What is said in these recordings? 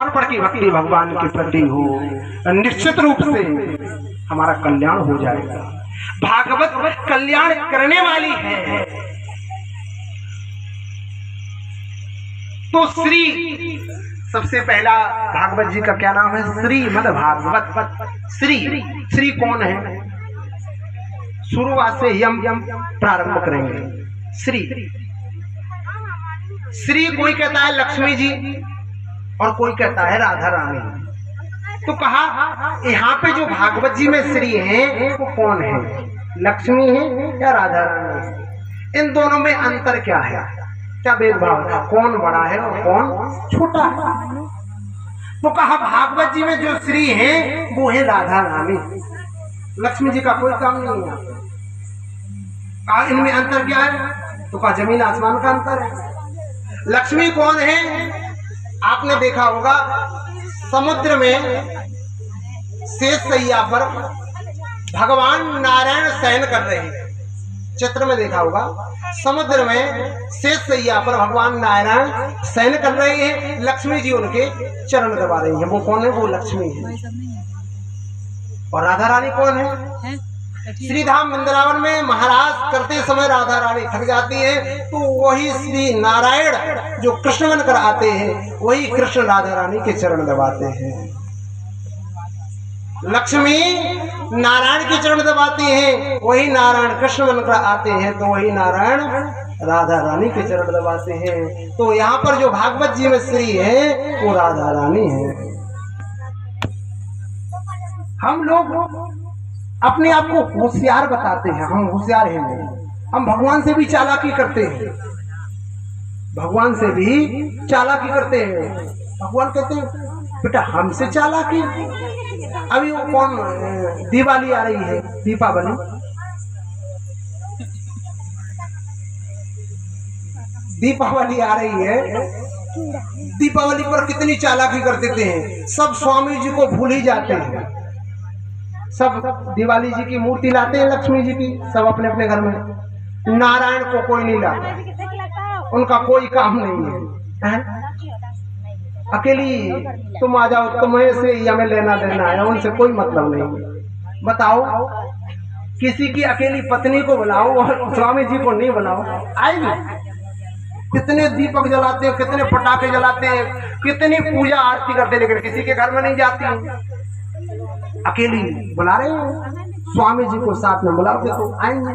पर की भक्ति भगवान के प्रति हो, निश्चित रूप से हमारा कल्याण हो जाएगा। भागवत कल्याण करने वाली है। तो श्री, सबसे पहला भागवत जी का क्या नाम है? श्रीमद् भागवत। श्री, श्री कौन है? शुरुआत से यम प्रारंभ करेंगे। श्री, श्री कोई कहता है लक्ष्मी जी और कोई कहता है राधा रानी। तो कहा यहाँ पे जो भागवत जी में श्री है वो कौन है? लक्ष्मी है या राधा रानी? इन दोनों में अंतर क्या है? क्या भेदभाव है? कौन बड़ा है और कौन छोटा है? तो कहा भागवत जी में जो श्री है वो है राधा रानी, लक्ष्मी जी का कोई काम नहीं है। कहा इनमें अंतर क्या है? तो कहा जमीन आसमान का अंतर है। लक्ष्मी कौन है? आपने देखा होगा समुद्र में शेष सैया पर भगवान नारायण शयन कर रहे हैं। चित्र में देखा होगा समुद्र में शेष सैया पर भगवान नारायण शयन कर रहे हैं, लक्ष्मी जी उनके चरण दबा रही हैं। वो कौन है? वो लक्ष्मी है। और राधा रानी कौन है? श्रीधाम वृंदावन में महाराज करते समय राधा रानी थक जाती है तो वही श्री नारायण जो कृष्ण बनकर आते हैं वही कृष्ण राधा रानी के चरण दबाते हैं। लक्ष्मी नारायण के चरण दबाती हैं, वही नारायण कृष्ण बनकर आते हैं तो वही नारायण राधा रानी के चरण दबाते हैं। तो यहाँ पर जो भागवत जी में श्री है वो राधा रानी है। हम लोग अपने आप को होशियार बताते हैं, हम होशियार हैं नहीं। हम भगवान से भी चालाकी करते हैं, भगवान से भी चालाकी करते हैं। भगवान कहते हैं बेटा हमसे चालाकी। अभी वो कौन दिवाली आ रही है, दीपावली, दीपावली आ रही है। दीपावली पर कितनी चालाकी कर देते हैं, सब स्वामी जी को भूल ही जाते हैं। सब दिवाली जी की मूर्ति लाते हैं, लक्ष्मी जी की, सब अपने अपने घर में। नारायण को कोई नहीं लाता, उनका कोई काम नहीं है। अकेली तुम आ जाओ, तुम्हें से हमें लेना देना है, उनसे कोई मतलब नहीं। बताओ किसी की अकेली पत्नी को बुलाओ और स्वामी जी को नहीं बुलाओ, आएगी? कितने दीपक जलाते हैं, कितने पटाखे जलाते हैं, कितनी पूजा आरती करते हैं, लेकिन किसी के घर में नहीं जाती। अकेली बुला रहे हो, स्वामी जी को साथ में बुलाओगे तो आएंगे।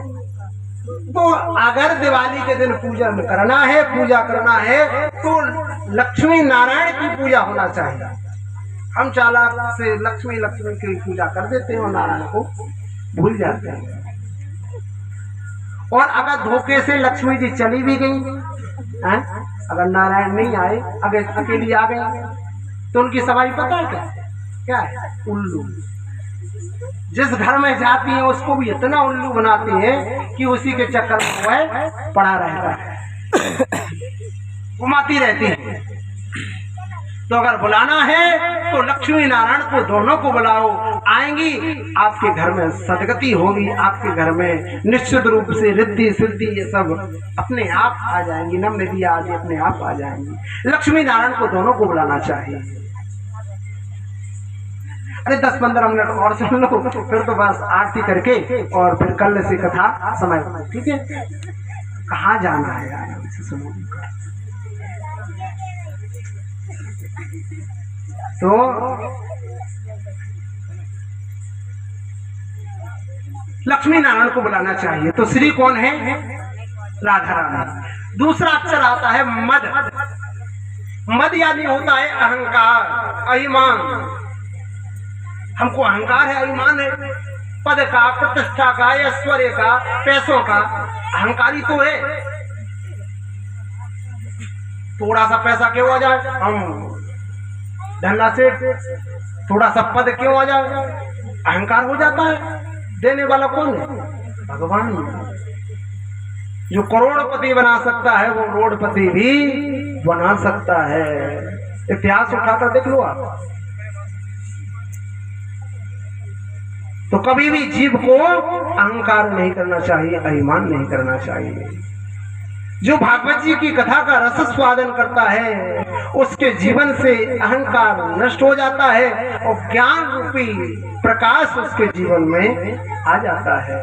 तो अगर दिवाली के दिन पूजा करना है, पूजा करना है तो लक्ष्मी नारायण की पूजा होना चाहिए। हम चालाक से लक्ष्मी लक्ष्मी की पूजा कर देते हैं और नारायण को भूल जाते हैं। और अगर धोखे से लक्ष्मी जी चली भी गई है, अगर नारायण नहीं आए, अगर अकेली आ गई तो उनकी सवारी पता है क्या है? उल्लू। जिस घर में जाती है उसको भी इतना उल्लू बनाती है कि उसी के चक्कर में वह पड़ा रहता है, घुमाती रहती है। तो अगर बुलाना है तो लक्ष्मी नारायण को दोनों को बुलाओ, आएंगी, आपके घर में सदगति होगी, आपके घर में निश्चित रूप से रिद्धि सिद्धि ये सब अपने आप आ जाएंगी, नम्रति आदि अपने आप आ जाएंगी। लक्ष्मी नारायण को दोनों को बुलाना चाहिए। अरे 10-15 मिनट और सुन लो, फिर तो बस आरती करके और फिर कल से कथा समय, ठीक है? कहाँ जाना है यार, हमसे सुनो। तो लक्ष्मी नारायण को बुलाना चाहिए। तो श्री कौन है? राधा रानी। दूसरा अक्षर आता है मद। मद यानी होता है अहंकार, अभिमान। हमको अहंकार है, अभिमान है, पद का, प्रतिष्ठा का, ऐश्वर्य का, पैसों का। अहंकारी तो है। थोड़ा सा पैसा क्यों आ जाए, हम धन्ना से थोड़ा सा पद क्यों आ जाए, अहंकार हो जाता है। देने वाला कौन है? भगवान। जो करोड़पति बना सकता है वो करोड़पति भी बना सकता है। इतिहास उठाकर देख लो आप। तो कभी भी जीव को अहंकार नहीं करना चाहिए, अभिमान नहीं करना चाहिए। जो भागवत जी की कथा का रस स्वादन करता है उसके जीवन से अहंकार नष्ट हो जाता है और ज्ञान रूपी प्रकाश उसके जीवन में आ जाता है।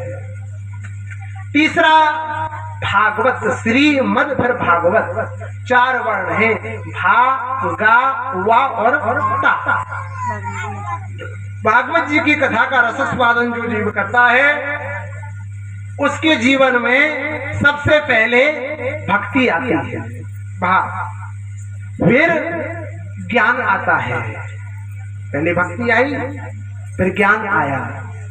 तीसरा, भागवत, श्री मद फिर भागवत, 4 वर्ण हैं, भा, गा, वा और ता। भागवत जी की कथा का रस स्वादन जो जीव करता है उसके जीवन में सबसे पहले भक्ति आती है, फिर ज्ञान आता है। पहले भक्ति आई, फिर ज्ञान आया।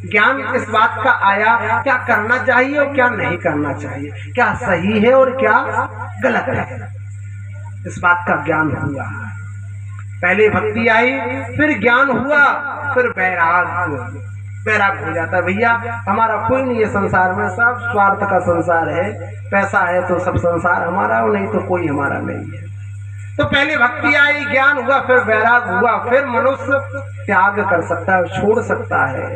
ज्ञान इस बात का आया क्या करना चाहिए और क्या नहीं करना चाहिए, क्या सही है और क्या गलत है, इस बात का ज्ञान हुआ। पहले भक्ति आई, फिर ज्ञान हुआ, फिर वैराग हो जाता है। भैया हमारा कोई नहीं है संसार में, सब स्वार्थ का संसार है, पैसा है तो सब संसार हमारा और नहीं तो कोई हमारा नहीं है। तो पहले भक्ति आई, ज्ञान हुआ, फिर वैराग हुआ, फिर मनुष्य त्याग कर सकता है, छोड़ सकता है।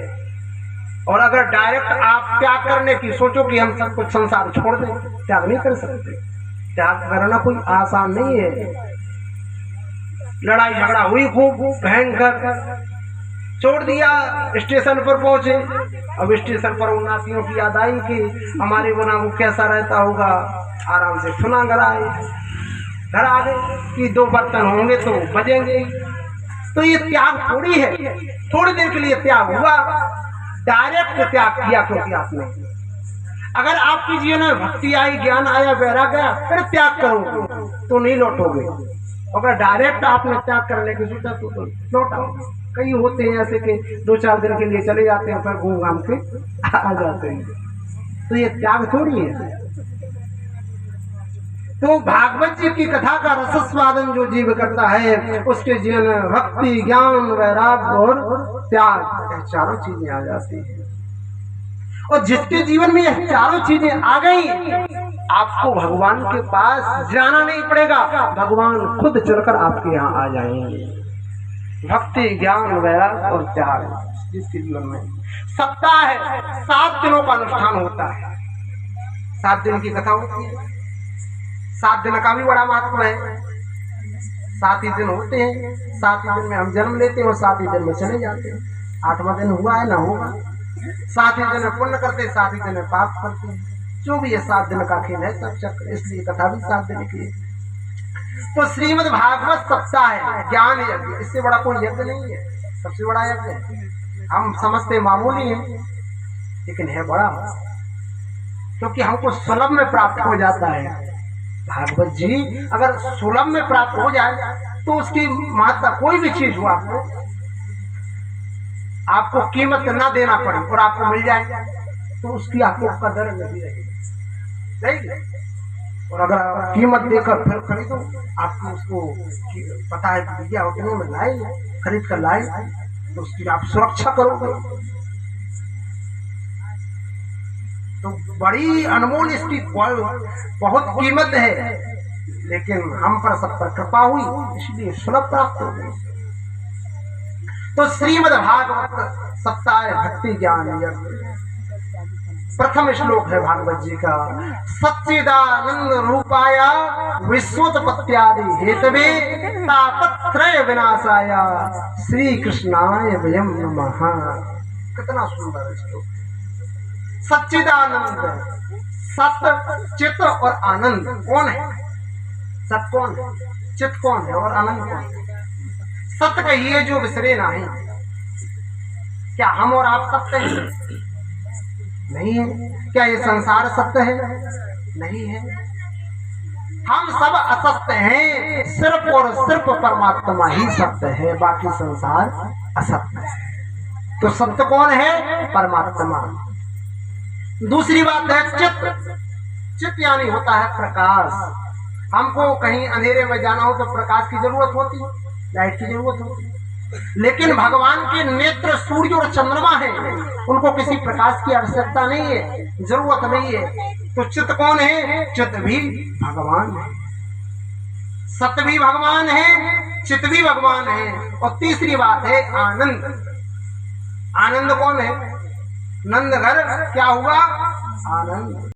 और अगर डायरेक्ट आप त्याग करने की सोचो कि हम सब कुछ संसार छोड़ दें, त्याग नहीं कर सकते। त्याग करना कोई आसान नहीं है। लड़ाई झगड़ा हुई खूब भयंकर, छोड़ दिया, स्टेशन पर पहुंचे। अब स्टेशन पर उन्नासियों की याद आई कि हमारे बना वो कैसा रहता होगा, आराम से सुना घर आए, घर आ गए कि 2 बर्तन होंगे तो बजेंगे। तो ये त्याग थोड़ी है, थोड़ी देर के लिए त्याग हुआ, डायरेक्ट त्याग किया क्योंकि आपने। अगर आपकी जीवन में भक्ति आई, ज्ञान आया, वैराग गया, फिर त्याग करो तो नहीं लौटोगे। अगर डायरेक्ट आपने त्याग करने की सोचा तो लौटाओगे। कई होते हैं ऐसे कि 2-4 दिन के लिए चले जाते हैं, फिर घूम घाम के आ जाते हैं। तो ये त्याग थोड़ी है। तो भागवत जी की कथा का रस स्वादन जो जीव करता है उसके जीवन में भक्ति, ज्ञान, वैराग और त्याग, 4 चीजें आ जाती हैं। और जिसके जीवन में यह 4 चीजें आ गई, आपको भगवान के पास जाना नहीं पड़ेगा, भगवान खुद चलकर आपके यहाँ आ जाएंगे। भक्ति, ज्ञान, वैराग और त्याग जिसके जीवन में। सप्ताह है, 7 दिनों का अनुष्ठान होता है, 7 दिन की कथा होती है। 7 दिन का भी बड़ा महत्व है। 7 ही दिन होते हैं, 7 ही दिन में हम जन्म लेते हैं और 7 ही दिन में चले जाते हैं। 8वां दिन हुआ है ना होगा। 7 ही दिन में पुण्य करते हैं, 7 ही दिन में पाप करते हैं। जो भी है 7 दिन का खेल है, सब चक्र, इसलिए कथा भी 7 दिन की है। तो श्रीमद् भागवत सप्ताह है, ज्ञान यज्ञ, इससे बड़ा कोई यज्ञ नहीं है। सबसे बड़ा यज्ञ है। हम समझते मामूली है लेकिन है बड़ा, क्योंकि हमको सुलभ में प्राप्त हो जाता है। भागवत जी अगर सुलभ में प्राप्त हो जाए तो उसकी महत्ता, कोई भी चीज हो आपको कीमत ना देना पड़े और आपको मिल जाए तो उसकी आपको कदर नहीं रहेगी। और अगर कीमत देकर फिर खरीदो, आपको उसको पता है कि भैया उतने में लाए, खरीद कर लाए, तो उसकी आप सुरक्षा करोगे तो बड़ी अनमोल इसकी बहुत कीमत है। लेकिन हम पर सब पर कृपा हुई इसलिए सुलभ प्राप्त हो गई। तो श्रीमद् भागवत सप्ताह भक्ति ज्ञान यज्ञ, प्रथम श्लोक है भागवत जी का। सच्चिदानंद रूपाया विश्वोत्पत्त्यादि हेतवे तापत्रय विनाशाय श्री कृष्णाय वयं नमः। कितना सुंदर श्लोक। सच्चिदानंद, सत, चित और आनंद कौन है? सत कौन है, चित कौन है और आनंद कौन है? सत्य कहिए जो विसरे नहीं। क्या हम और आप सत्य हैं? नहीं है। क्या ये संसार सत्य है? नहीं है। हम सब असत्य हैं, सिर्फ और सिर्फ परमात्मा ही सत्य है, बाकी संसार असत्य है। तो सत्य कौन है? परमात्मा। दूसरी बात है चित्त। चित्त यानी होता है प्रकाश। हमको कहीं अंधेरे में जाना हो तो प्रकाश की जरूरत होती है, लाइट की जरूरत होती है। लेकिन भगवान के नेत्र सूर्य और चंद्रमा है, उनको किसी प्रकाश की आवश्यकता नहीं है, जरूरत नहीं है। तो चित्त कौन है? चित्त भी भगवान है, सत्य भी भगवान है, चित्त भी भगवान है। और तीसरी बात है आनंद। आनंद कौन है? नंद घर क्या हुआ? आनंद।